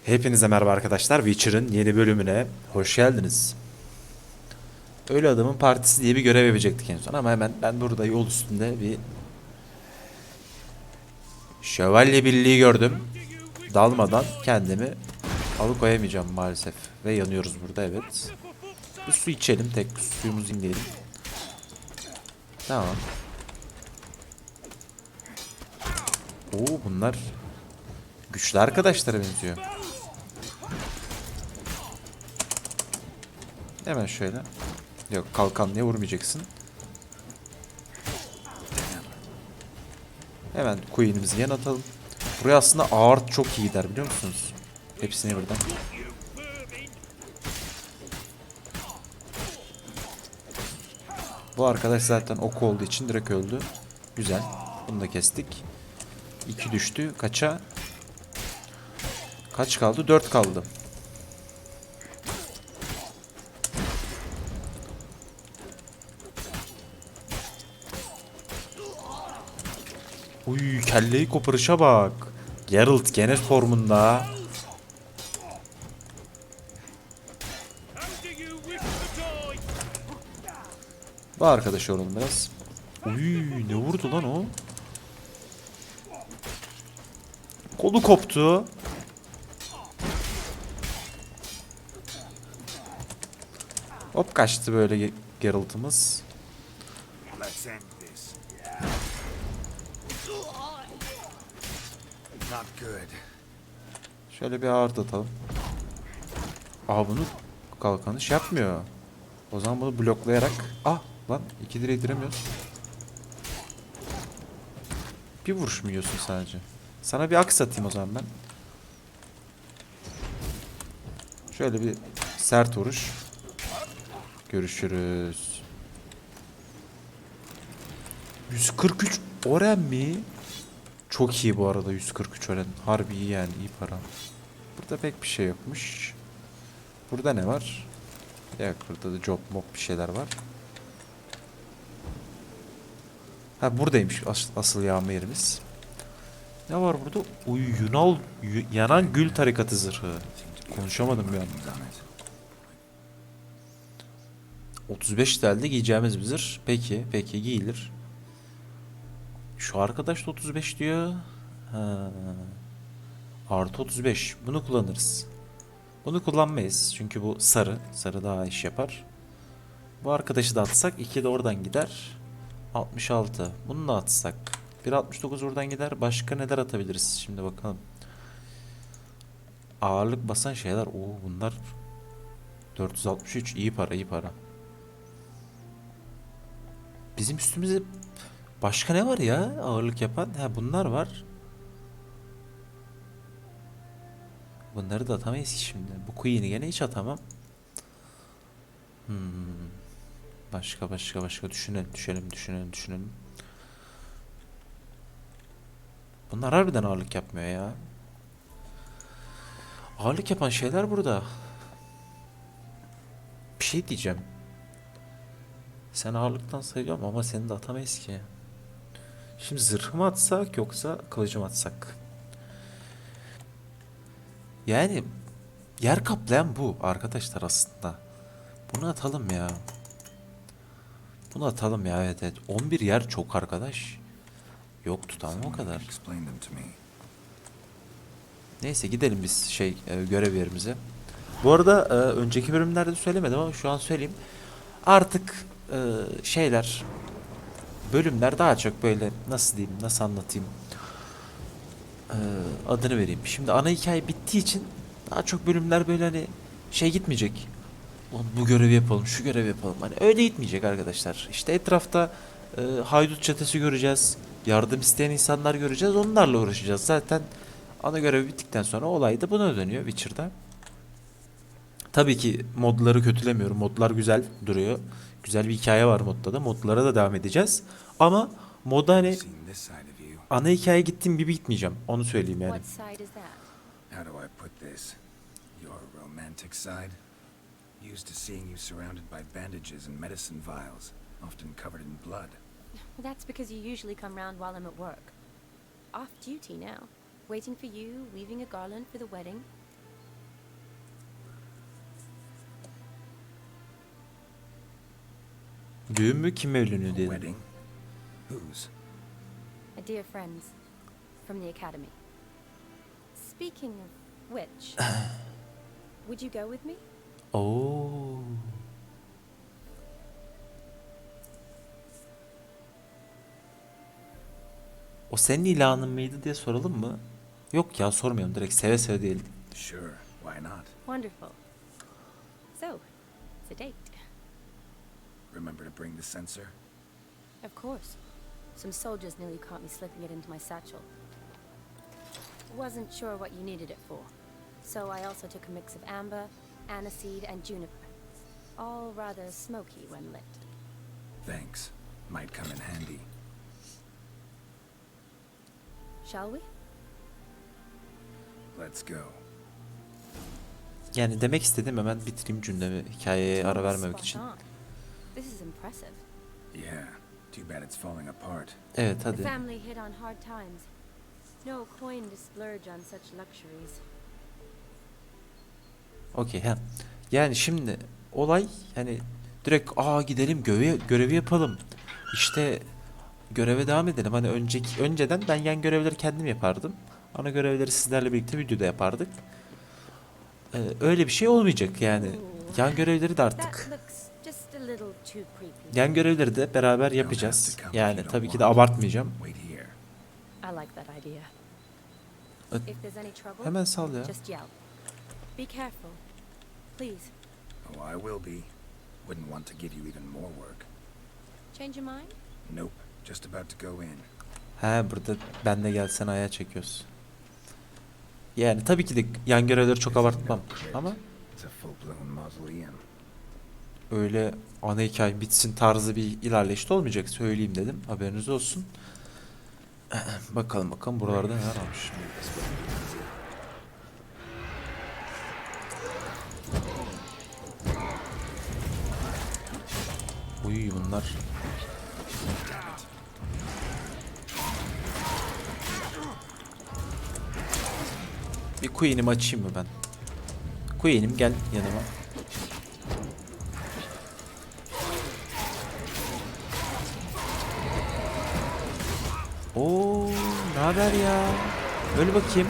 Hepinize merhaba arkadaşlar. Witcher'ın yeni bölümüne hoş geldiniz. Ölü Adamın Partisi diye bir görev yapacaktık en son ama hemen ben burada yol üstünde bir şövalye birliği gördüm. Dalmadan kendimi alıkoyamayacağım maalesef. Ve yanıyoruz burada, evet. Bir su içelim, tek suyumuzu indirelim. Tamam. Oo, bunlar güçlü arkadaşlara benziyor. Hemen şöyle. Yok, kalkanlıya vurmayacaksın. Hemen Queen'imizi yan atalım. Buraya aslında ağır çok iyi gider, biliyor musunuz? Hepsini birden. Bu arkadaş zaten oku olduğu için direkt öldü. Güzel. Bunu da kestik. 2 düştü. Kaça? Kaç kaldı? 4 kaldı. Uy, kelleyi koparışa bak. Geralt gene formunda. Bu arkadaş olalım biraz. Uy, ne vurdu lan o? Kolu koptu. Hop, kaçtı böyle Geralt'ımız. Şöyle bir ağır atalım. Aa, bunu kalkanış yapmıyor. O zaman bunu bloklayarak... Ah lan, 2 direği diremiyoruz. Bir vuruş mu yiyorsun sadece? Sana bir aks atayım o zaman ben. Şöyle bir sert vuruş. Görüşürüz. 143 oren mi? Çok iyi bu arada 143 oren. Harbi iyi yani, iyi para. Burada pek bir şey yokmuş. Burada ne var? Yok, burada da job mob bir şeyler var. Ha, buradaymış asıl yağma yerimiz. Ne var burada? Uy, yanan gül tarikatı zırhı. Konuşamadım bir an. 35 telde giyeceğimiz bir zırh. Peki giyilir. Şu arkadaş da 35 diyor. Ha. Artı 35. Bunu kullanırız. Bunu kullanmayız. Çünkü bu sarı. Sarı daha iş yapar. Bu arkadaşı da atsak 2 de oradan gider. 66. Bunu da atsak 1.69 oradan gider. Başka neler atabiliriz? Şimdi bakalım. Ağırlık basan şeyler. Oo, bunlar 463. İyi para, iyi para. Bizim üstümüzde başka ne var ya ağırlık yapan? Ha, bunlar var. Bunları da atamayız ki şimdi. Bu Queen'i gene hiç atamam. Başka düşünelim. Bunlar harbiden ağırlık yapmıyor ya. Ağırlık yapan şeyler burada. Bir şey diyeceğim. Sen ağırlıktan sayıyorum ama seni de atamayız ki. Şimdi zırhı mı atsak yoksa kılıcı mı atsak? Yani yer kaplayan bu arkadaşlar aslında. Bunu atalım ya. Evet. 11 yer çok arkadaş. Yok, tutamam o kadar. Neyse, gidelim biz görev yerimize. Bu arada önceki bölümlerde söylemedim ama şu an söyleyeyim. Artık bölümler daha çok böyle, nasıl diyeyim, nasıl anlatayım, adını vereyim. Şimdi ana hikaye bittiği için daha çok bölümler böyle hani gitmeyecek. Oğlum, bu görevi yapalım, şu görevi yapalım. Hani öyle gitmeyecek arkadaşlar. İşte etrafta haydut çetesi göreceğiz. Yardım isteyen insanlar göreceğiz. Onlarla uğraşacağız. Zaten ana görev bittikten sonra olay da buna dönüyor Witcher'da. Tabii ki modları kötülemiyorum. Modlar güzel duruyor. Güzel bir hikaye var modda da. Modlara da devam edeceğiz. Ama moda hani ana hikaye gittiğim gibi gitmeyeceğim. Onu söyleyeyim yani. Used to seeing you surrounded by bandages and medicine vials, often covered in blood. That's because you usually come round while I'm at work. Off duty now, waiting for you, weaving a garland for the wedding. Düğün mü, kim evleniyor A diyelim. wedding? Whose? A dear friends from the academy. Speaking of which, would you go with me? Oo. O senin ilanın mıydı diye soralım mı? Yok ya, sormayalım, direkt seve seve diyelim. Sure, why not? Wonderful. So, it's a date. Remember to bring the sensor? Of course. Some soldiers nearly caught me slipping it into my satchel. Wasn't sure what you needed it for, so I also took a mix of amber, aniseed, and juniper. All rather smoky when lit. Thanks. Might come in handy. Shall we? Let's go. Yani demek istedim, hemen bitireyim cümlemi, hikayeye ara vermemek için. Spot on. This is impressive. Yeah, too bad it's falling apart. Evet, The hadi. family hit on hard times. No coin to splurge on such luxuries. Okey, he. Yani şimdi olay, hani direkt gidelim görevi yapalım. İşte göreve devam edelim. Hani önceden ben yan görevleri kendim yapardım. Ana görevleri sizlerle birlikte videoda yapardık. Öyle bir şey olmayacak yani. Yan görevleri de That artık. looks just a little too creepy. Yan görevleri de beraber yapacağız. Yani tabii ki de abartmayacağım. Wait here. I like that idea. Uh, If there's any trouble, Hemen sal ya. just yell. Be careful, please. Oh, I will be. Wouldn't want to give you even more work. Change your mind? Nope, just about to go in. He, burada ben de gelsen ayağa çekiyoruz. Yani tabii ki de yan görevleri çok abartmam ama It's a full-blown mausoleum. öyle ana hikaye bitsin tarzı bir ilerleyiş de olmayacak, söyleyeyim dedim, haberiniz olsun. Bakalım buralarda neler varmış. Uy, bunlar bir Queen'imi açayım mı ben? Queen'im, gel yanıma. Oo, ne haber ya? Öyle bakayım.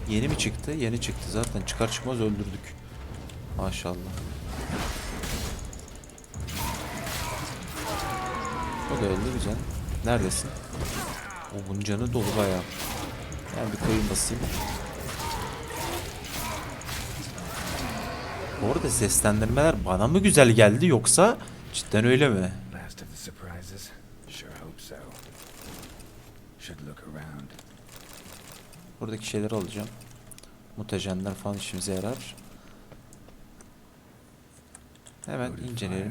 Yeni mi çıktı? Yeni çıktı zaten. Çıkar çıkmaz öldürdük. Maşallah. O da öldü güzel. Neredesin? O, bunun canı dolu bayağı. Ben bir koyun basayım. Bu arada seslendirmeler bana mı güzel geldi, yoksa cidden öyle mi? Last of the surprises? Sure hope so. Should look around. Buradaki şeyleri alacağım. Mutajenler falan işimize yarar. Hemen Loaded inceleyelim.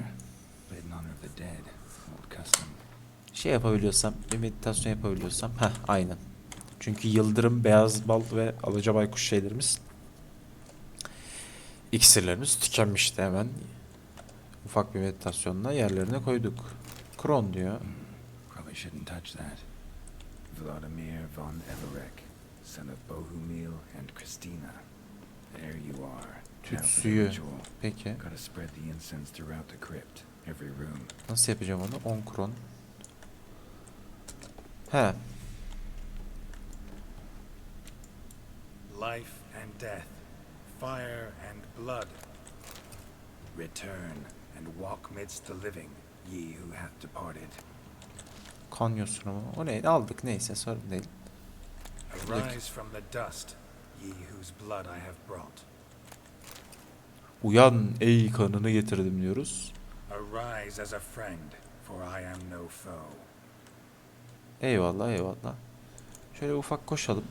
fire. Lit in honor of the dead. Old custom. Şey yapabiliyorsam, bir meditasyon yapabiliyorsam. Aynen. Çünkü yıldırım, beyaz bal ve alaca baykuş şeylerimiz, iksirlerimiz tükenmişti hemen. Ufak bir meditasyonla yerlerine koyduk. Kron diyor. Probably shouldn't touch that. Vladimir von Everek, son of Bohumil and Christina. There you are. Tüt Now for the suyu. ritual. Peki. Gotta spread the incense throughout the crypt, every room. Nasıl yapacağım onu? 10 kron. He. Life and death, fire and blood. Return and walk midst the living, ye who hath departed. Kan yosunu mu? O neydi? Aldık, neyse, sorun değil. Arise from the dust, ye whose blood I have brought. Uyan ey kanını getirdim diyoruz. Arise as a friend, for I am no foe. Eyvallah eyvallah. Şöyle ufak koşalım.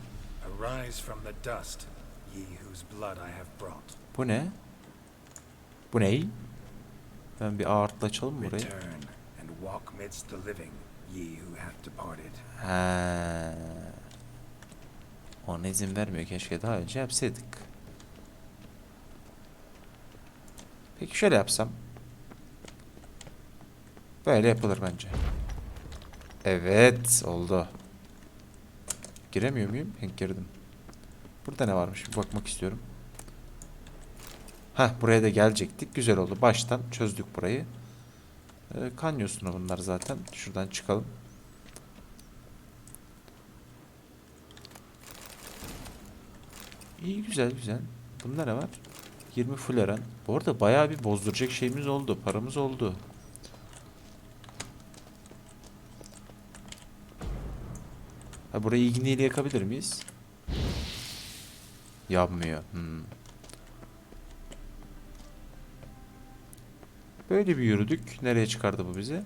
Arise from the dust, ye whose blood I have brought. Bu ne? Bu ne? Ben bir ağırtla açalım burayı. Return and walk midst the living, ye who have departed. He. Ona izin vermiyor, keşke daha önce yapsaydık. Peki şöyle yapsam. Böyle yapılır bence. Evet, oldu. Giremiyor muyum? Girdim. Burada ne varmış? Bir bakmak istiyorum. Buraya da gelecektik. Güzel oldu. Baştan çözdük burayı. Kan yosunu bunlar zaten. Şuradan çıkalım. İyi, güzel güzel. Bunda ne var? 20 floren. Bu arada bayağı bir bozduracak şeyimiz oldu. Paramız oldu. Ha, burayı igneyle yakabilir miyiz? Yanmıyor. Böyle bir yürüdük. Nereye çıkardı bu bizi?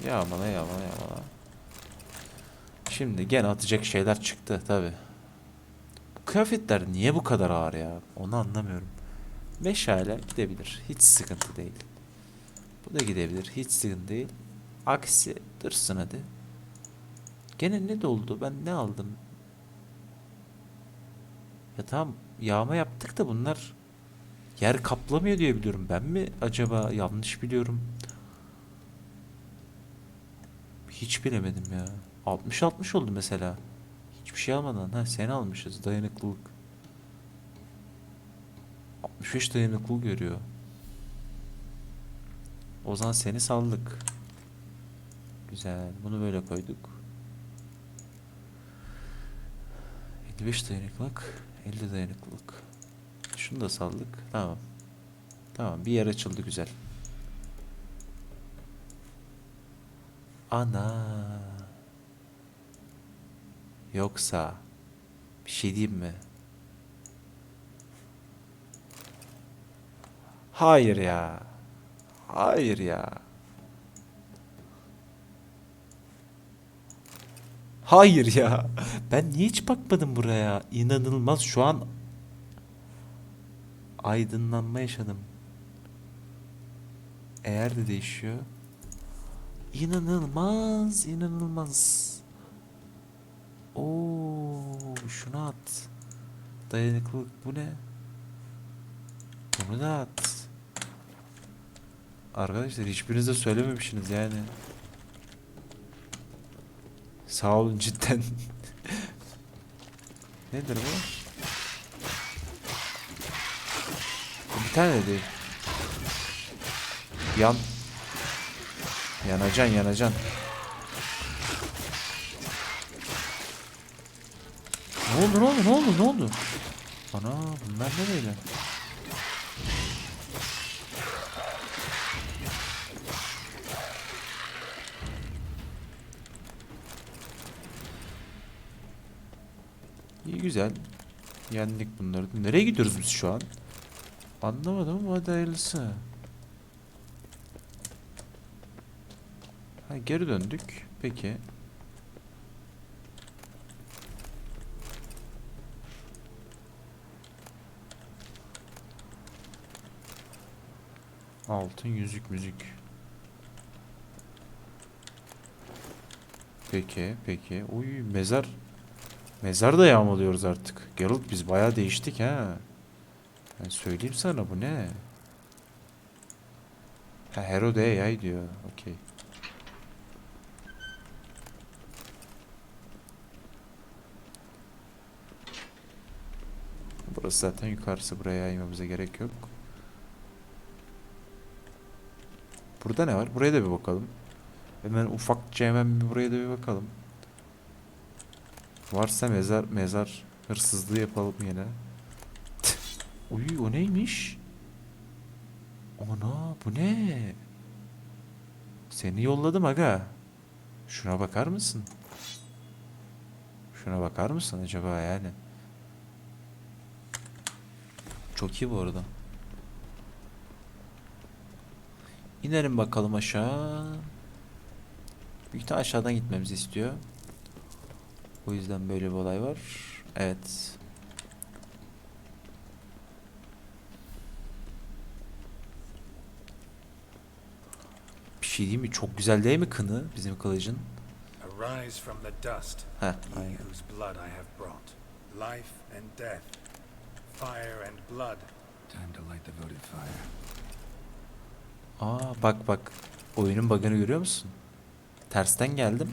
Yağmala yağmala yağmala. Şimdi gene atacak şeyler çıktı tabi. Bu kıyafetler niye bu kadar ağır ya? Onu anlamıyorum. Meşale gidebilir. Hiç sıkıntı değil. Bu da gidebilir. Hiç sıkıntı değil. Aksi dursun hadi. Gene ne doldu? Ben ne aldım? Ya tamam, yağma yaptık da bunlar yer kaplamıyor diye biliyorum. Ben mi acaba yanlış biliyorum? Hiç bilemedim ya. 60-60 oldu mesela. Hiçbir şey almadan. Ha, seni almışız. Dayanıklılık. 65 dayanıklılık görüyor. O zaman seni saldık. Güzel. Bunu böyle koyduk. 55 dayanıklılık. 50 dayanıklılık. Şunu da saldık. Tamam. Tamam. Bir yer açıldı, güzel. Ana. Yoksa bir şey diyeyim mi? Hayır ya. Hayır ya. Hayır ya. Ben niye hiç bakmadım buraya? İnanılmaz, şu an aydınlanma yaşadım. Eğer de değişiyor. İnanılmaz, inanılmaz. Oo, şunu at. Dayanıklılık bu ne? Bunu da at. Arkadaşlar hiçbirinize söylememişsiniz yani. Sağ olun cidden. Nedir bu? Bu bir tane de değil. Yan. Yanacan yanacan. Ne oldu ne oldu ne oldu ne oldu? Ana, bunlar ne böyle? İyi, güzel. Yendik bunları. Nereye gidiyoruz biz şu an? Anlamadım ama hadi hayırlısı. Ha, geri döndük. Peki. Altın yüzük müzik. Peki, peki. Uy, mezar. Mezar da yağmalıyoruz artık. Geralt, biz bayağı değiştik ha. Ben söyleyeyim sana, bu ne? Ha, Hero de yay diyor. Okey. Burası zaten yukarısı. Buraya yaymamıza gerek yok. Burada ne var? Buraya da bir bakalım. Hemen ufakça hemen bir buraya da bir bakalım. Varsa mezar hırsızlığı yapalım yine. Uy, o neymiş? Ana, bu ne? Seni yolladım aga. Şuna bakar mısın? Şuna bakar mısın acaba yani? Çok iyi bu arada. İnelim bakalım aşağı. Büyük ihtimalle aşağıdan gitmemizi istiyor. O yüzden böyle bir olay var. Evet. Bir şey diyeyim mi? Çok güzel değil mi kını bizim kılıcın? Arise from the dust, Heh, ye aynen. whose blood I have brought. Life and death, fire and blood. Time to light the votive fire. Aa, bak bak. Oyunun bug'ını görüyor musun? Tersten geldim.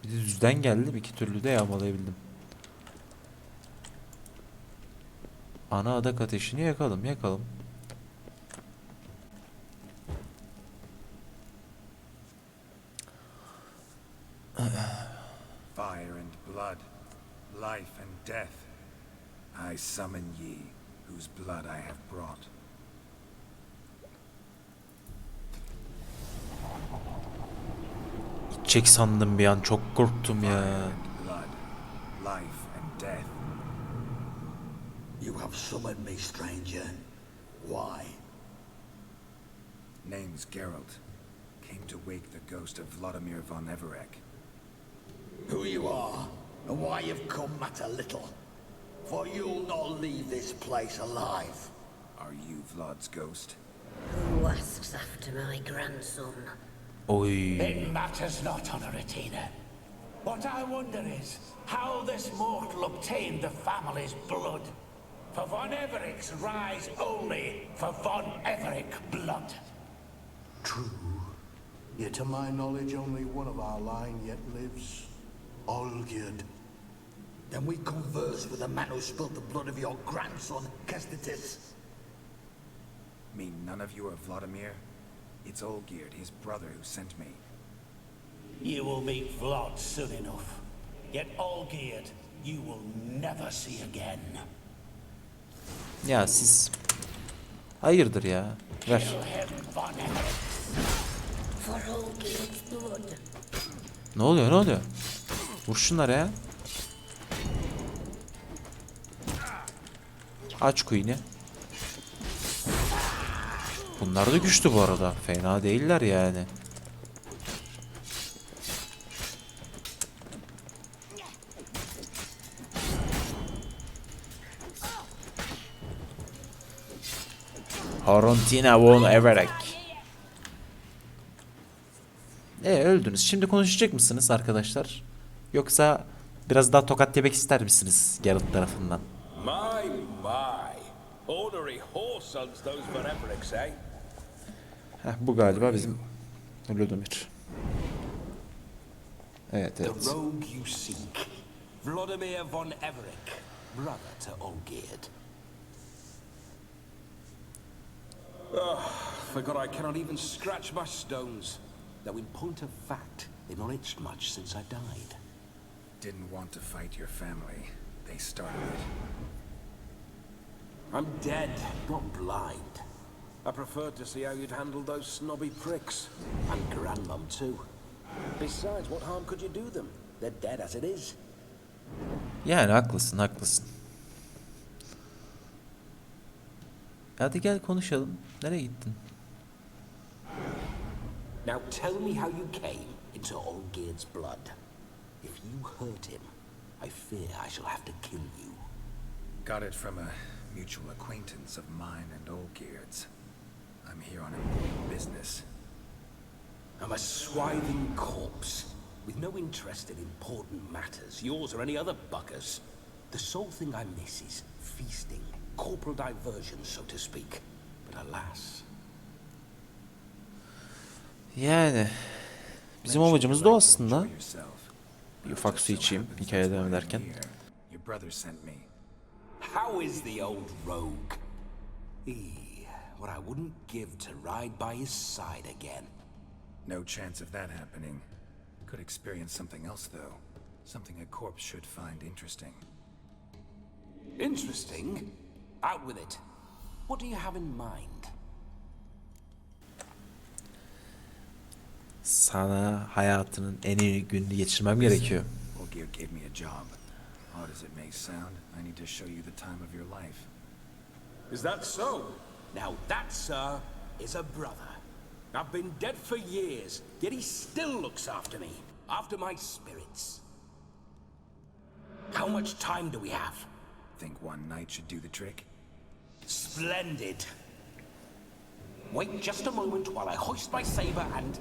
Bir de düzden geldim. İki türlü de yağmalayabildim. Ana adak ateşini yakalım yakalım. I summon ye, whose blood I have brought. Gidecek sandım bir an, çok korktum ya. Blood, life and death. You have summoned me, stranger. Why? Name's Geralt. Came to wake the ghost of Vladimir von Everek. Who you are, and why you've come matter little. For you'll not leave this place alive. Are you Vlad's ghost? Who asks after my grandson? Oy. It matters not, Honoratina. What I wonder is how this mortal obtained the family's blood. For von Evereck's rise only for von Evereck blood. True. Yet to my knowledge, only one of our line yet lives. Olgierd. Then we converse with the man who spilled the blood of your grandson, Kestitis. Mean none of you are Vladimir? It's Olgierd, his brother, who sent me. You will meet Vlad soon enough. Yet Olgierd, you will never see again. Ya siz hayırdır ya. Ver. Kill him, von Evereck. For Olgierd's blood. Ne oluyor, ne oluyor? Vur şunları ya. Aç Queen'i. Bunlar da güçlü bu arada. Fena değiller yani. Horontina von Everek. Öldünüz. Şimdi konuşacak mısınız arkadaşlar? Yoksa biraz daha tokat yemek ister misiniz Geralt tarafından? My, my. Ordinary horse sons those von Everecks, eh? Bu galiba bizim Ludomir. Evet, The evet. rogue you seek. Vladimir von Evereck, brother to Olgierd. Forgot I cannot even scratch my stones. Though in point of fact, they've not itched much since I died. Didn't want to fight your family. They started it. I'm dead, not blind. I preferred to see how you'd handle those snobby pricks. And grandmum too. Besides, what harm could you do them? They're dead as it is. Yani haklısın, haklısın. Hadi gel konuşalım. Nereye gittin? Now tell me how you came into Olgierd's blood. If you hurt him, I fear I shall have to kill you. Got it from a mutual acquaintance of mine and Olgierd's. I'm here on important business. I'm a swithing corpse, with no interest in important matters, yours or any other buggers. The sole thing I miss is feasting, corporal diversion, so to speak. But alas... Yani bizim amacımız da o aslında. Enjoy yourself. Bir ufak su içeyim hikaye devam ederken. Your brother sent me. How is the old rogue? What I wouldn't give to ride by his side again. No chance of that happening. Could experience something else, though. Something a corpse should find interesting. Interesting? Out with it. What do you have in mind? Sana hayatının en iyi gününü geçirmem gerekiyor. Olgierd gave me a job. Odd as it may sound, I need to show you the time of your life. Is that so? Now that, sir, is a brother. I've been dead for years, yet he still looks after me, after my spirits. How much time do we have? Think one night should do the trick? Splendid. Wait just a moment while I hoist my saber and...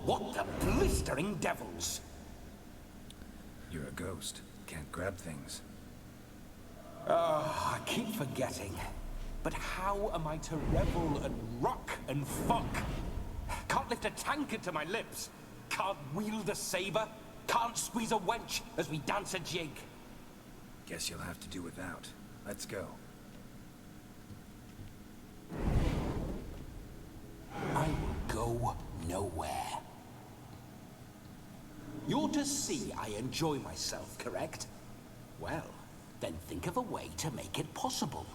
What the blistering devils? You're a ghost. Can't grab things. I keep forgetting. But how am I to revel and rock and fuck? Can't lift a tankard to my lips. Can't wield a saber. Can't squeeze a wench as we dance a jig. Guess you'll have to do without. Let's go. I will go nowhere. You're to see I enjoy myself, correct? Well, then think of a way to make it possible.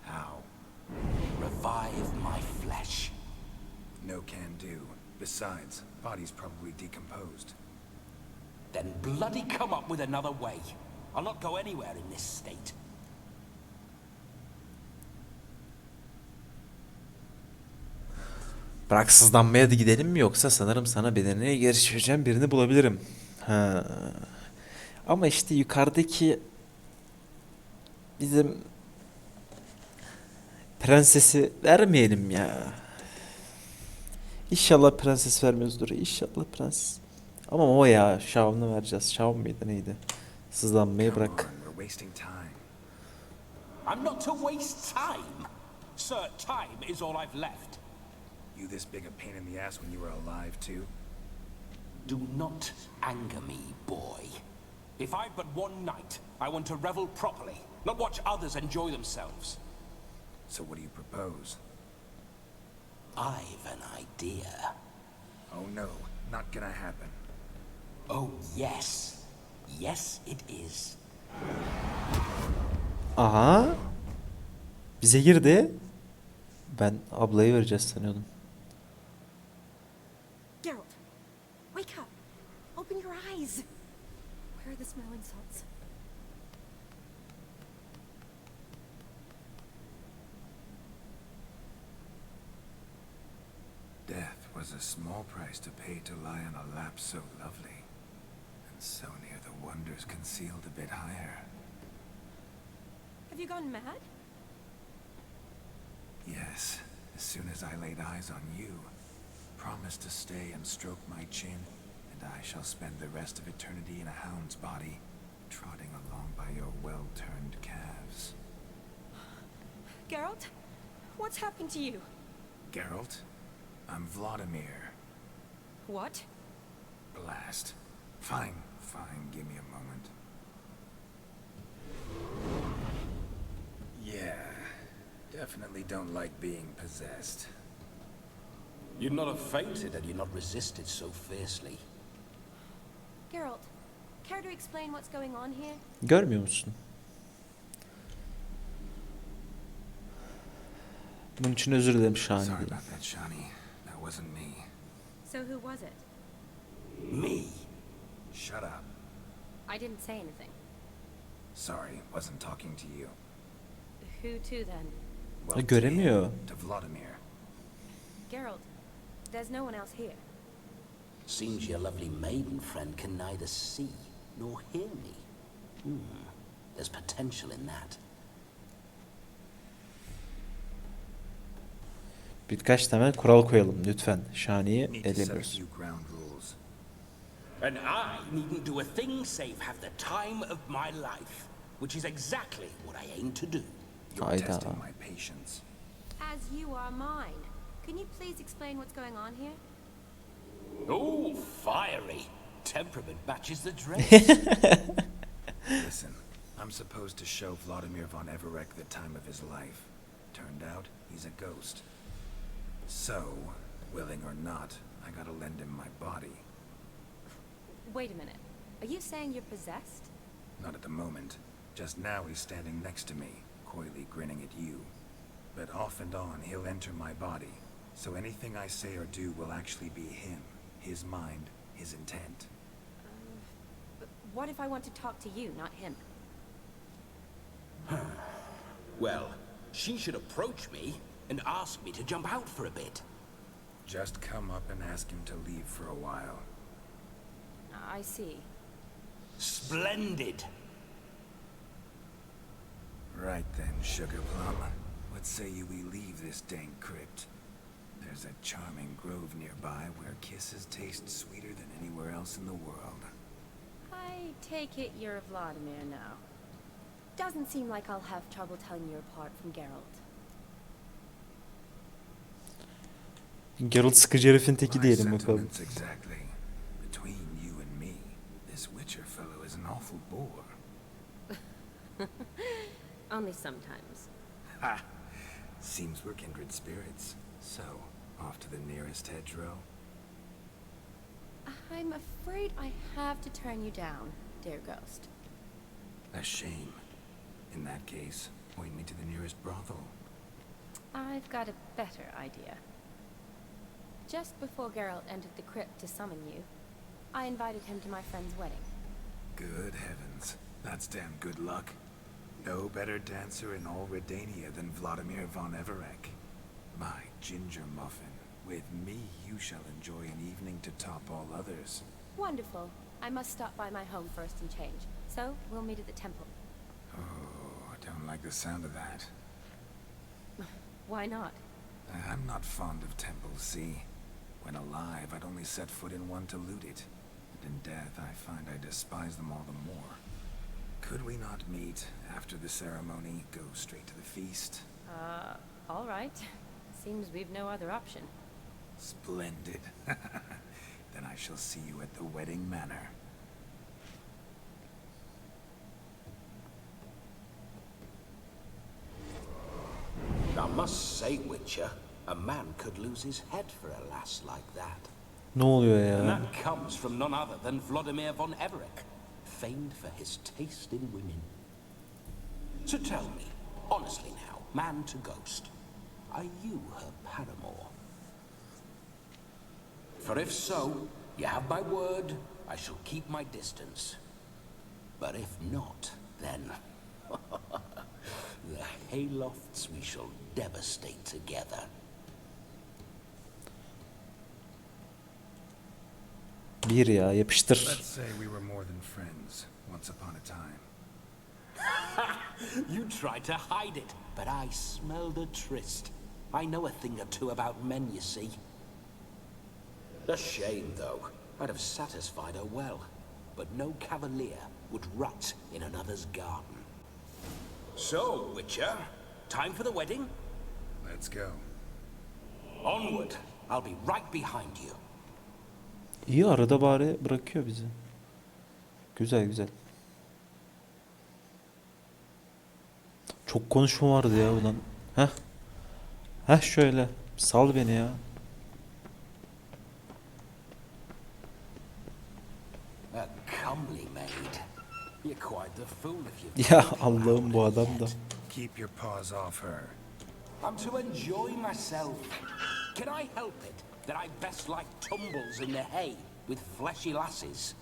How? Revive my flesh. No can do. Besides, body's probably decomposed. Then bloody come up with another way. I'll not go anywhere in this state. Bırak sızlanmaya da gidelim mi, yoksa sanırım sana bedenine geçireceğim birini bulabilirim. Ha. Ama işte yukarıdaki bizim prensesi vermeyelim ya. İnşallah prenses vermiyoruzdur. İnşallah prenses. Ama o ya, Şav'ını vereceğiz. Şav mıydı neydi? Sızlanmayı Come bırak. on, we're wasting time. I'm not to waste time. Sir, time is all I've left. You this big a pain in the ass when you were alive, too? Do not anger me, boy. If I've but one night, I want to revel properly, not watch others enjoy themselves. So what do you propose? I've an idea. Oh no, not gonna happen. Oh, yes. Yes, it is. Aha. Bize girdi. Ben ablayı vereceğiz sanıyordum. Geralt, wake up. Open your eyes. Where are the smelling salts? Death was a small price to pay to lie on a lap so lovely, and so near the wonders concealed a bit higher. Have you gone mad? Yes, as soon as I laid eyes on you, promise to stay and stroke my chin, and I shall spend the rest of eternity in a hound's body, trotting along by your well-turned calves. Geralt, what's happened to you? Geralt, I'm Vladimir. What? Blast. Fine, fine, give me a moment. Yeah, definitely don't like being possessed. You'd not have fainted had you not resisted so fiercely. Geralt, care to explain what's going on here? Görmüyor musun? Bunun için özür dilerim Şahane Sorry diye. about that, Shani. That wasn't me. So who was it? Me? Shut up. I didn't say anything. Sorry, wasn't talking to you. Who to then? Well, to göremiyor. him, to Vladimir. Geralt, there's no one else here. Seems your lovely maiden friend can neither see nor hear me. There's potential in that. Birkaç temel kural koyalım lütfen. Şahane'yi Need to set a ellemiyoruz. few ground rules. And I needn't do a thing save have the time of my life, which is exactly what I aim to do. You're Hayda. testing my patience. As you are mine. Can you please explain what's going on here? Oh, fiery. Temperament matches the dress. Listen, I'm supposed to show Vladimir von Everek the time of his life. Turned out, he's a ghost. So, willing or not, I gotta lend him my body. Wait a minute. Are you saying you're possessed? Not at the moment. Just now he's standing next to me, coyly grinning at you. But off and on, he'll enter my body. So anything I say or do will actually be him. His mind, his intent. But what if I want to talk to you, not him? Well, she should approach me and ask me to jump out for a bit. Just come up and ask him to leave for a while. I see. Splendid. Right then, Sugar Plum. What say you we leave this dank crypt? There's a charming grove nearby where kisses taste sweeter than anywhere else in the world. I take it you're Vladimir now. Doesn't seem like I'll have trouble telling you apart from Geralt. Geralt sıkıcı herifin teki My diyelim bakalım. sentiments exactly. Between you and me, this Witcher fellow is an awful bore. Only sometimes. Ha! Seems we're kindred spirits. So, off to the nearest hedgerow. I'm afraid I have to turn you down, dear ghost. A shame. In that case, point me to the nearest brothel. I've got a better idea. Just before Geralt entered the crypt to summon you, I invited him to my friend's wedding. Good heavens. That's damn good luck. No better dancer in all Redania than Vladimir von Everek. My ginger muffin. With me, you shall enjoy an evening to top all others. Wonderful. I must stop by my home first and change. So, we'll meet at the temple. Oh, I don't like the sound of that. Why not? I'm not fond of temples, see? When alive, I'd only set foot in one to loot it. And in death, I find I despise them all the more. Could we not meet after the ceremony, go straight to the feast? All right. Seems we've no other option. Splendid. Then I shall see you at the wedding manor. I must say, Witcher, a man could lose his head for a lass like that. Ne oluyor And ya? that comes from none other than Vladimir von Everek, famed for his taste in women. So tell me, honestly now, man to ghost, are you her paramour? For if so, you have my word, I shall keep my distance. But if not, then the haylofts we shall devastate together. Bir ya yapıştır. Let's say we were more than friends, once upon a time. You tried to hide it, but I smelled a tryst. I know a thing or two about men, you see. A shame, though. I'd have satisfied her well. But no cavalier would rut in another's garden. So, Witcher, time for the wedding? Let's go. Onward. I'll be right behind you. İyi arada bari bırakıyor bizi. Güzel güzel. Çok konuşma vardı ya ulan. Heh. Heh şöyle. Sal beni ya. A comely maid. You're quite the fool if you. Ya Allah'ım bu adam da. Keep your paws off her. I'm to enjoy myself. Can I help it that I best like tumbles in the hay with fleshy lasses?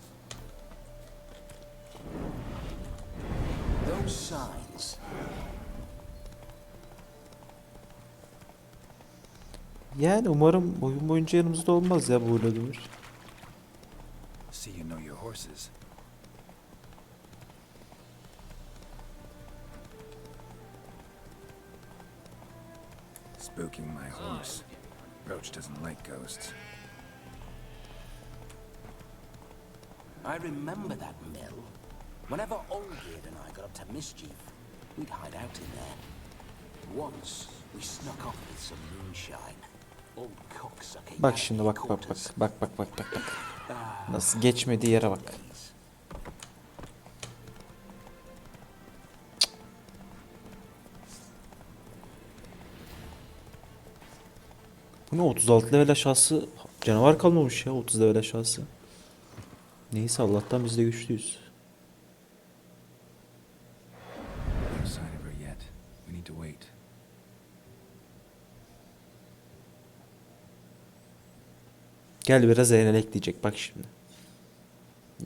Those signs. Yani umarım oyun boyunca yanımızda olmaz ya bu Vladimir. See you know your horses. Spooking my horse. Roach doesn't like ghosts. I remember that mill. Whenever Olgierd and I got up to mischief, we'd hide out in there. Once, we snuck off with some moonshine. Old cocksucker. Bak şimdi bak bak bak bak bak bak bak bak. Nasıl geçmediği yere bak. Bu ne 36 level aşağısı canavar kalmamış ya 30 level aşağısı. Neyse Allah'tan biz de güçlüyüz. No sign of her yet. We need to wait. Gel biraz eğlenek diyecek bak şimdi.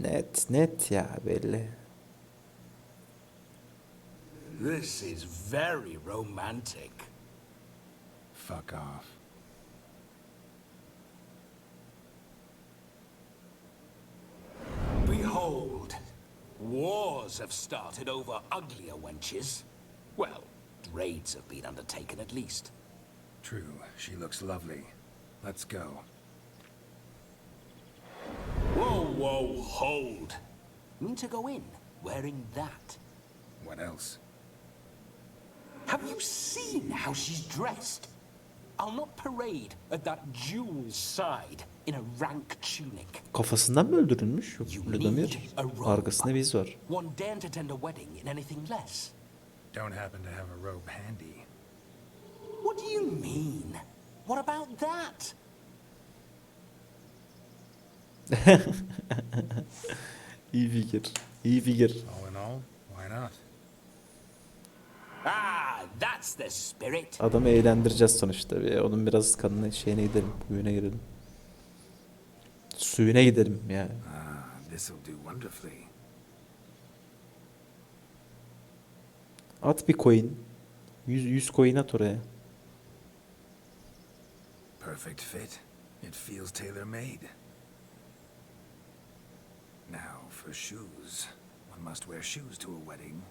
Net net ya belli. This is very romantic. Fuck off. Behold, wars have started over uglier wenches. Well, raids have been undertaken at least. True, she looks lovely. Let's go. Whoa, whoa, hold. Mean to go in, wearing that? What else? Have you seen how she's dressed? I'll not parade at that jewel's side in a rank tunic. Kafasından mı öldürülmüş? Yok You Vladimir. need a robe. Arkasında biz var. One daren't attend a wedding in anything less. Don't happen to have a robe handy. What do you mean? What about that? İyi fikir. İyi fikir. All in all, why not? Ah, that's the spirit. Adamı eğlendireceğiz sonuçta. Onun biraz kanına şeyine gidelim. Huyuna girelim. Suyuna gidelim ya. This'll do wonderfully. At bir coin. 100 coin at oraya. Perfect fit. It feels tailor-made. Now for shoes. One must wear shoes to a wedding.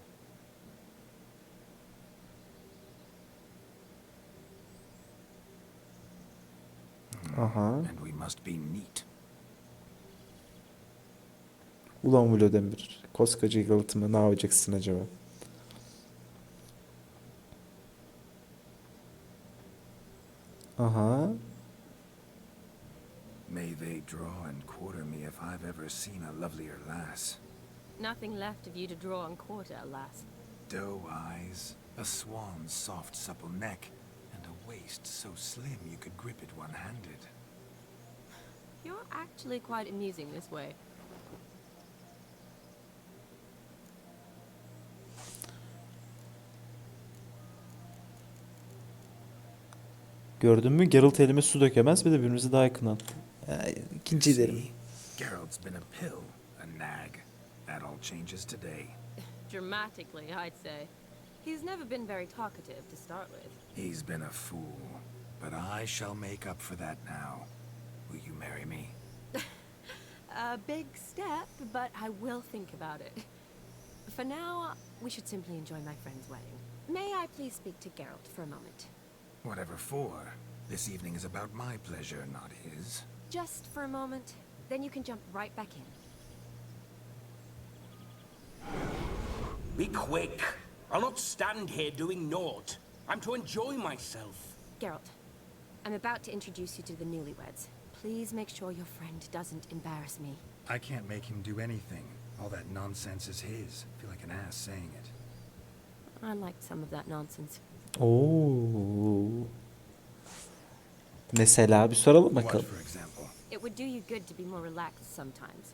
Aha. And we must be neat. Ulan Vlodemir. Koskoca yalıtımı ne yapacaksın acaba? Aha. May they draw and quarter me if I've ever seen a lovelier lass. Nothing left of you to draw and quarter, alas. Doe eyes, a swan's soft supple neck, and a waist so slim you could grip it one-handed. You're actually quite amusing this way. Gördün mü? Geralt elime su dökemez, bir de birbirimizi daha yakın attı. İkinci derim. See, Geralt's been a pill, a nag. That all changes today. Dramatically, I'd say. He's never been very talkative to start with. He's been a fool, but I shall make up for that now. Will you marry me? A big step, but I will think about it. For now, we should simply enjoy my friend's wedding. May I please speak to Geralt for a moment? Whatever for. This evening is about my pleasure, not his. Just for a moment, then you can jump right back in. Be quick. I'll not stand here doing naught. I'm to enjoy myself. Geralt, I'm about to introduce you to the newlyweds. Please make sure your friend doesn't embarrass me. I can't make him do anything. All that nonsense is his. I feel like an ass saying it. I liked some of that nonsense. Oo. Mesela bir soralım What, bakalım. for example? It would do you good to be more relaxed sometimes.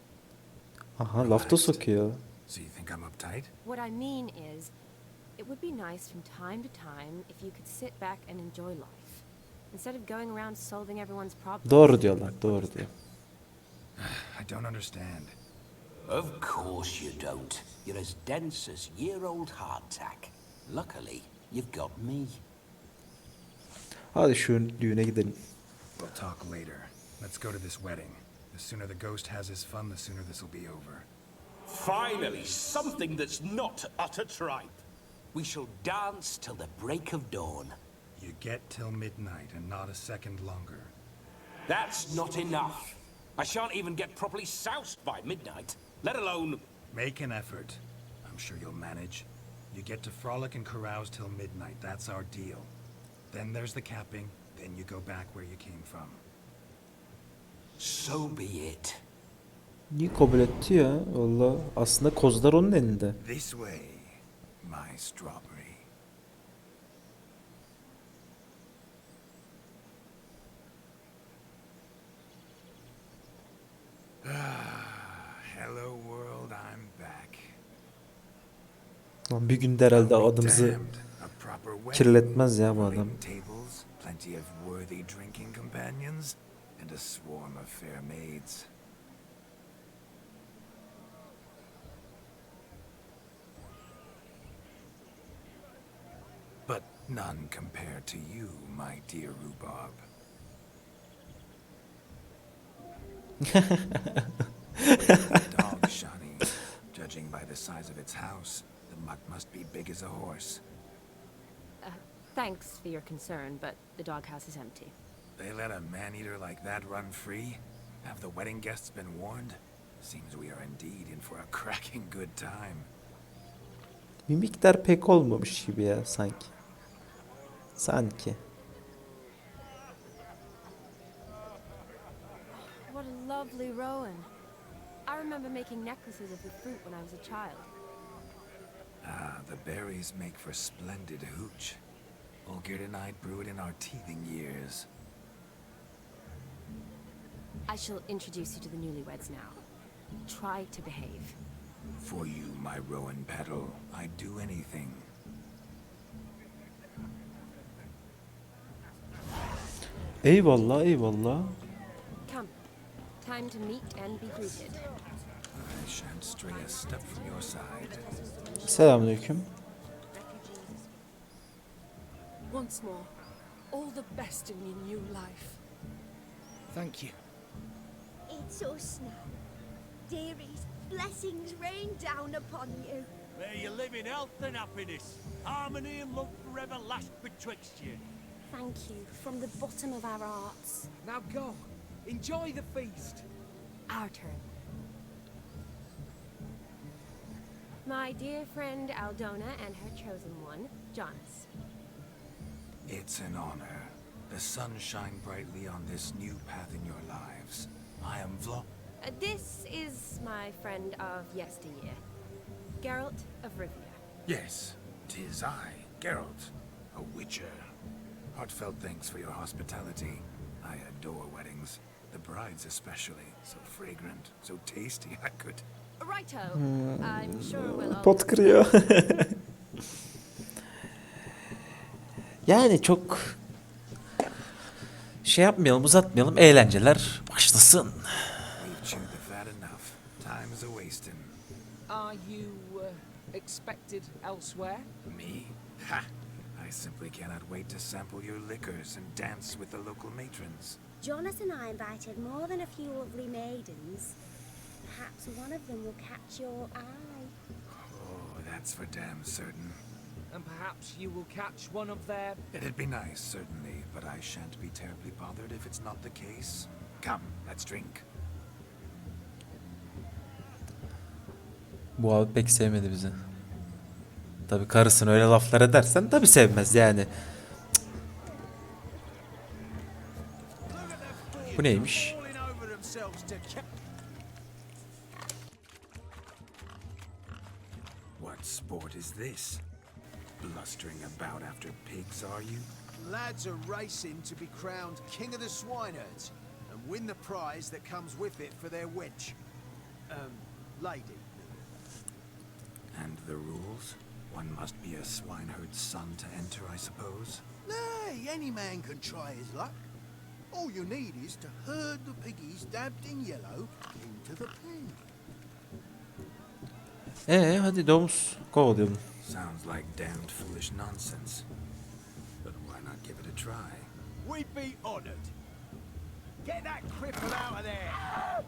Aha, laf da sokuyor. So you think I'm uptight? What I mean is, it would be nice from time to time if you could sit back and enjoy life. Instead of going around solving everyone's problems. Doğru diyorlar, doğru diyor. I don't understand. Of course you don't. You're as dense as year-old hardtack. Luckily, you've got me. Hadi şu düğüne gidelim. We'll talk later. Let's go to this wedding. The sooner the ghost has his fun, the sooner this'll be over. Finally, something that's not utter tripe. We shall dance till the break of dawn. You get till midnight and not a second longer. That's not enough. I shan't even get properly soused by midnight, let alone... Make an effort. I'm sure you'll manage. You get to frolic and carouse till midnight. That's our deal. Then there's the capping. Then you go back where you came from. So be it. Niye kabul etti ya? Valla aslında kozlar onun elinde. This way, my strawberry. Hello world, I'm back. Lan bir günde herhalde adımızı Damned, a proper wedding. kirletmez ya bu adam. Waiting tables, plenty of worthy drinking companions, and a swarm of fair maids. But none compared to you, my dear rhubarb. Dog, Shani. Judging by the size of its house, the mutt must be big as a horse. Thanks for your concern, but the doghouse is empty. They let a man-eater like that run free? Have the wedding guests been warned? Seems we are indeed in for a cracking good time. Mimikler pek olmamış gibi ya sanki. Sanki. What a lovely rowan. I remember making necklaces of the fruit when I was a child. Ah, the berries make for splendid hooch. Olgerd and I brew it in our teething years. I shall introduce you to the newlyweds now. Try to behave. For you, my rowan petal, I'd do anything. Eyvallah, eyvallah. Come. Time to meet and be greeted. I shan't stray a step from your side. Selamünaleyküm. Once more, all the best in your new life. Thank you. It's us now. Dearies, blessings rain down upon you. May you live in health and happiness. Harmony and love forever last betwixt you. Thank you from the bottom of our hearts. Now go. Enjoy the feast. Our turn. My dear friend Aldona and her chosen one, Jonas. It's an honor. The sun shine brightly on this new path in your lives. I am This is my friend of yesteryear, Geralt of Rivia. Yes, 'tis I, Geralt, a witcher. Heartfelt thanks for your hospitality. I adore weddings. The brides especially. So fragrant, so tasty, I could... Righto. I'm sure we'll all... Pot kırıyor. Yani çok şey yapmayalım, uzatmayalım. Eğlenceler başlasın. We've chewed the fat enough. Time is a wasting. Are you expected elsewhere? Me? Ha! I simply cannot wait to sample your liquors and dance with the local matrons. Jonas and I invited more than a few lovely maidens. Perhaps one of them will catch your eye. Oh, that's for damn certain. And perhaps you will catch one of their... It'd be nice, certainly, but I shan't be terribly bothered if it's not the case. Come, let's drink. Bu abi pek sevmedi bizi. Tabii karısını öyle laflar edersen tabii sevmez yani. Bu neymiş? What sport is this? Blustering about after pigs, are you? Lads are racing to be crowned king of the swineherds and win the prize that comes with it for their wench. Lady. And the rules? One must be a swineherd's son to enter, I suppose? Nay, any man can try his luck. All you need is to herd the piggies dabbed in yellow into the pen. Hadi domuz kovalayalım. Sounds like damned foolish nonsense. But why not give it a try? We'd be honoured. Get that cripple out of there!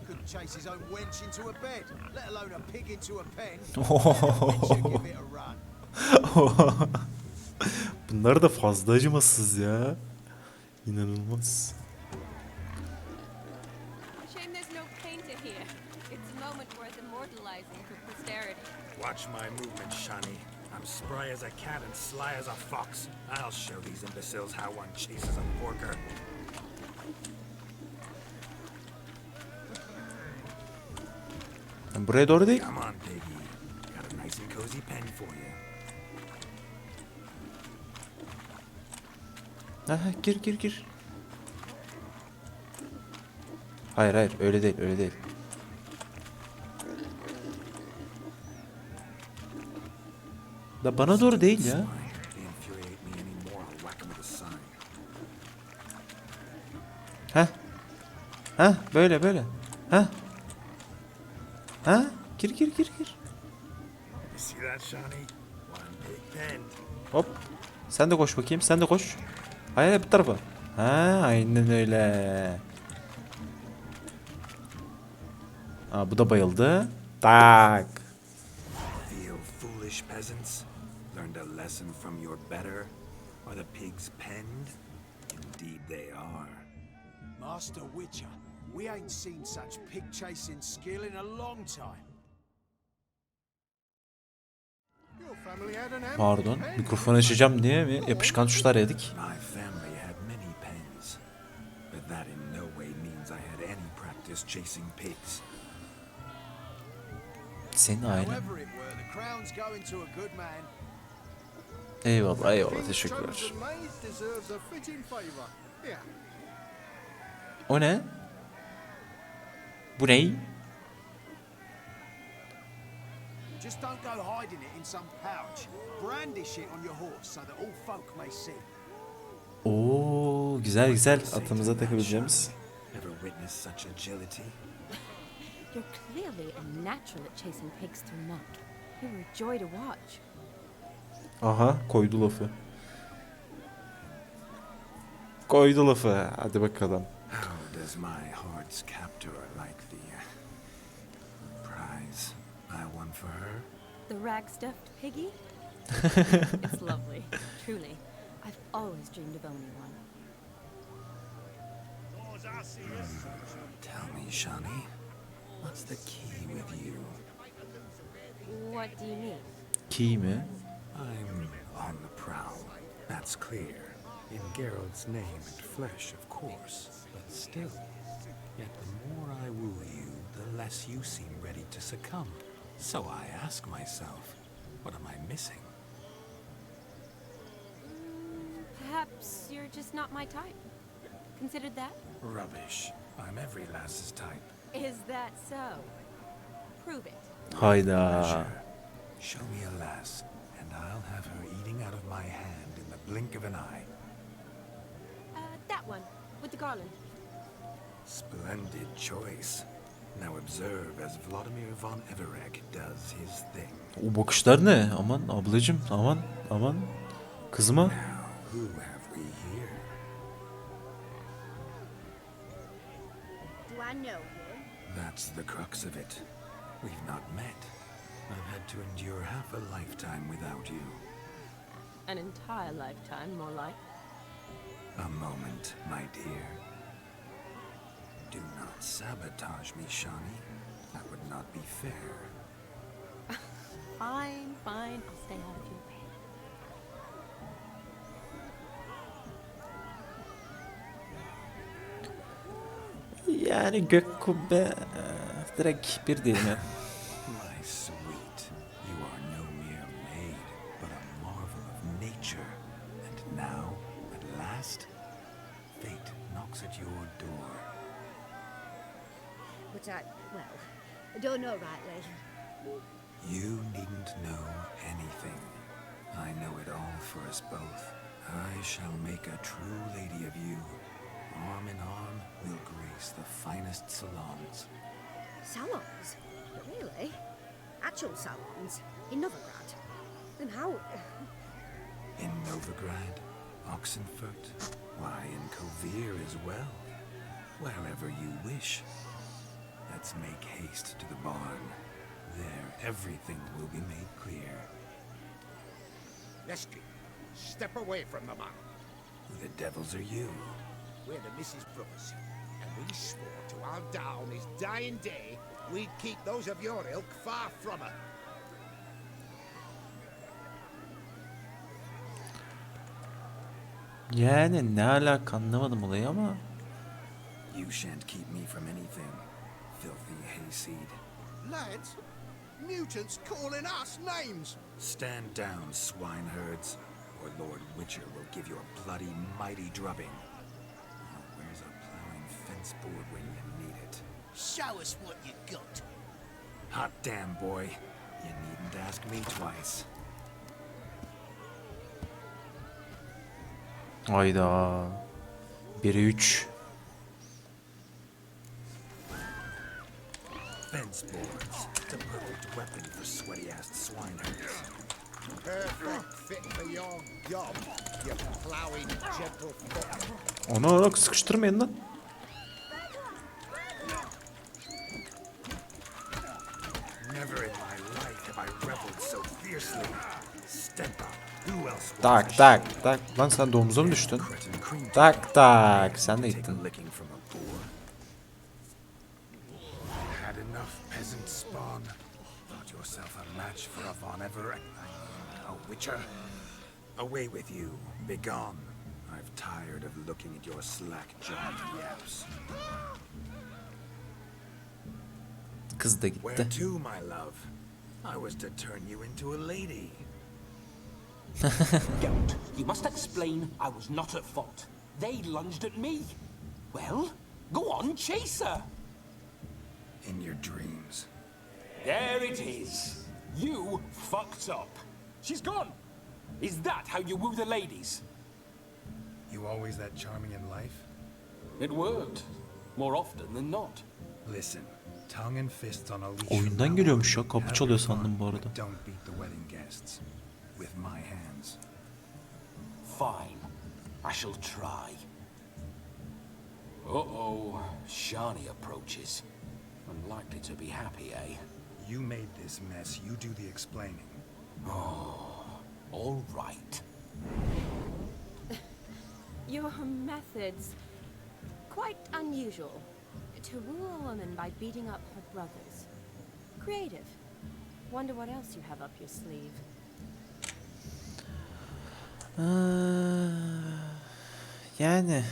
Couldn't chase his own wench into a bed, let alone a pig into a pen. We should give it a run. Bunlar da fazla acımasız ya. İnanılmaz. Shame there's no painter here. It's a moment worth immortalizing for posterity. Watch my movement, Shani. I'm spry as a cat and sly as a fox. I'll show these imbeciles how one chases a porker. Buraya doğru değil. Come on, piggy. Got a nice and cozy pen for you. Aha, gir. Hayır öyle değil. Da bana doğru değil ya. Heh böyle. Heh. Gir. Hop. Sen de koş bakayım. Sen de koş. Hayır bu tarafa. Aynen öyle. Bu da bayıldı. Tak. Feel foolish peasants? Learned a lesson from your better? Are the pigs penned? Indeed they are. Master Witcher, we ain't seen such pig chasing skill in a long time. Pardon. Mikrofonu açacağım diye mi yapışkan tuşlar yedik? My family had many pens, but that in no way means I had any practice chasing pigs. Senin ailen. However it were, the crown's going to a good man. Eyvallah teşekkürler. O ne? Bu ney? Just don't go hiding it in some pouch. Brandish it on your horse so that all folk may see. Oo, güzel güzel. Atımıza takabileceğimiz. Ever witness such agility? You're clearly a natural at chasing pigs through mud. You were a joy to watch. Aha, koydu lafı. Koydu lafı. Hadi bakalım. How does my heart's captor like the prize I won for her? The rag-stuffed piggy? It's lovely, truly. I've always dreamed of owning one. Tell me, Shani, what's the key with you? What do you mean? Key mi? I'm on the prowl, that's clear. In Geralt's name and flesh, of course, but still. Yet the more I woo you, the less you seem ready to succumb. So I ask myself, what am I missing? Perhaps you're just not my type. Considered that? Rubbish. I'm every lass's type. Is that so? Prove it. Hayda. Sure. Show me a lass, and I'll have her eating out of my hand in the blink of an eye. That one, with the garland. Splendid choice. Now observe as Vladimir von Everegg does his thing. O bakışlar ne? Aman ablacım, aman aman. Kızıma. Now, who have we here? Do I know you? That's the crux of it. We've not met. I've had to endure half a lifetime without you. An entire lifetime, more like. A moment, my dear. Do not sabotage me, Shani. That would not be fair. Fine, fine. I'll stay out of your way. Yani gök kubbe direkt bir değil mi? My sweet, you are no mere maid, but a marvel of nature. And now, at last, fate knocks at your door. But I don't know rightly. You needn't know anything. I know it all for us both. I shall make a true lady of you. Arm in arm, we'll grace the finest salons. Salons? Really? Actual salons? In Novigrad? Then how... In Novigrad, Oxenfurt, why, in Kovir as well. Wherever you wish. Let's make haste to the barn. There, everything will be made clear. Lesky, step away from the man. Who the devils are you? We're the Mrs. Brothers, and we swore to our down his dying day we'd keep those of your ilk far from her. Yani ne alaka anlamadım olayı ama. You shan't keep me from anything, filthy hayseed. Lads, mutants calling us names. Stand down, swineherds, or Lord Witcher will give you a bloody mighty drubbing. Now, where's a plowing fence board when you need it? Show us what you got. Hot damn, boy. You needn't ask me twice. Hayda. 1'e 3. Fence boards. It's a perfect weapon for sweaty-assed swineherds. Perfect fit for your job, you plowing gentlefoot. Onu sıkıştırmayın lan. Never in my life have I reveled so fiercely. Step up. Who else wants Tak a tak shot? tak. Lan sen domuza mı düştün? Cretin cream Tak tak. Sen de Take a gittin. licking from a boar. Had enough peasant spawn. Thought yourself a match for a Von Everett. A witcher. Away with you. Begone. I've tired of looking at your slack-jawed yaps. Kız da Where gitti. to, my love? I was to turn you into a lady. Geralt, you must explain I was not at fault. They lunged at me. Well, go on, chase her. In your dreams. There it is. You fucked up. She's gone. Is that how you woo the ladies? You always that charming in life? It worked. More often than not. Listen, tongue and fists on a leash. Oyundan geliyormuş ya. Kapı çalıyor sandım bu arada. Don't beat the wedding guests. With my hands. Fine. I shall try. Uh-oh. Shani approaches. Unlikely to be happy, eh? You made this mess. You do the explaining. Oh, all right. Your methods, quite unusual. To woo a woman by beating up her brothers. Creative. Wonder what else you have up your sleeve. Yani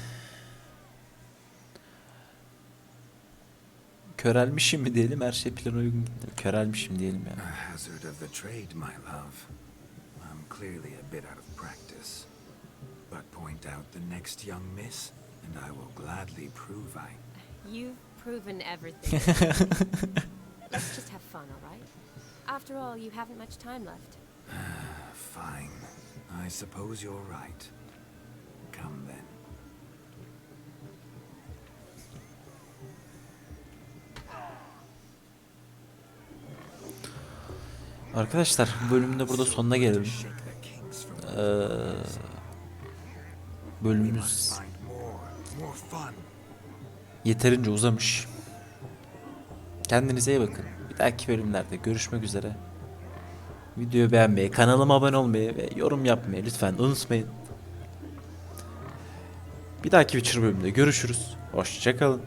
körelmişim mi diyelim, her şey plana uygun gitti. Körelmişim diyelim yani. A hazard of the trade, my love. I'm clearly a bit out of practice. But point out the next young miss, and I will gladly prove You've proven everything. Let's just have fun, all right? After all, you haven't much time left. Fine. I suppose you're right. Come then. Arkadaşlar bu bölümde burada sonuna gelelim. Bölümümüz yeterince uzamış. Kendinize iyi bakın. Bir dahaki bölümlerde görüşmek üzere. Videoyu beğenmeyi, kanalıma abone olmayı ve yorum yapmayı lütfen unutmayın. Bir dahaki Witcher bölümünde görüşürüz. Hoşça kalın.